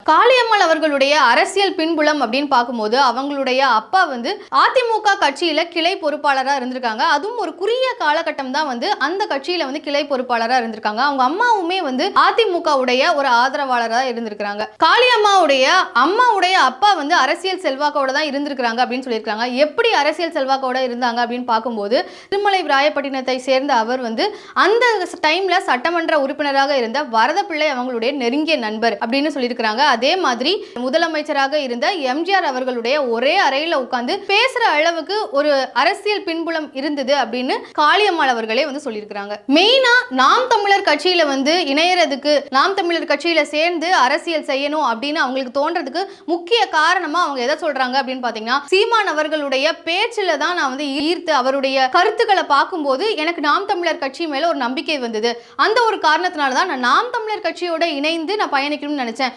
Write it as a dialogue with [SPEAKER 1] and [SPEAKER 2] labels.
[SPEAKER 1] காளியம்மாள் அவர்களுடைய அரசியல் பின்புலம் அப்படின்னு பார்க்கும்போது அவங்களுடைய அப்பா வந்து அதிமுக கட்சியில கிளை பொறுப்பாளராக இருந்திருக்காங்க. அதுவும் ஒரு குறுகிய காலகட்டம் தான் வந்து அந்த கட்சியில வந்து கிளை பொறுப்பாளராக இருந்திருக்காங்க. அவங்க அம்மாவுமே வந்து அதிமுக உடைய ஒரு ஆதரவாளராக இருந்திருக்காங்க. காளியம்மாவுடைய அம்மாவுடைய அப்பா வந்து அரசியல் செல்வாக்கோட தான் இருந்திருக்காங்க அப்படின்னு சொல்லியிருக்காங்க. எப்படி அரசியல் செல்வாக்கோட இருந்தாங்க அப்படின்னு பார்க்கும்போது திருமலை ராயப்பட்டினத்தை சேர்ந்த அவர் வந்து அந்த டைம்ல சட்டமன்ற உறுப்பினராக இருந்த வரதப்பிள்ளை அவங்களுடைய நெருங்கிய நண்பர் அப்படின்னு சொல்லியிருக்காங்க. அதே மாதிரி முதலமைச்சராக இருந்த எம்ஜிஆர் அவர்களுடைய ஒரே அறையில உட்கார்ந்து பேசுற அளவுக்கு ஒரு அரசியல் பின்புலம் இருந்தது அப்படின்னு காளியம்மாள் அவர்களே வந்து சொல்லியிருக்காங்க. மெயினா நாம் தமிழர் கட்சியில வந்து இணையறதுக்கு, நாம் தமிழர் கட்சியில சேர்ந்து அரசியல் செய்யணும் அப்படின்னு அவங்களுக்கு தோன்றதுக்கு முக்கிய காரணமா அவங்க எதை சொல்றாங்க அப்படின்னு பாத்தீங்கன்னா, சீமான் அவர்களுடைய பேச்சுல தான் நான் வந்து ஈர்த்து அவருடைய கருத்துக்களை பார்க்கும்போது எனக்கு நாம் தமிழர் கட்சி மேல ஒரு நம்பிக்கை வந்தது. அந்த ஒரு காரணத்தினால தான் நான் நாம் தமிழர் கட்சியோட இணைந்து நான் பயணிக்கணும்னு நினைச்சேன்.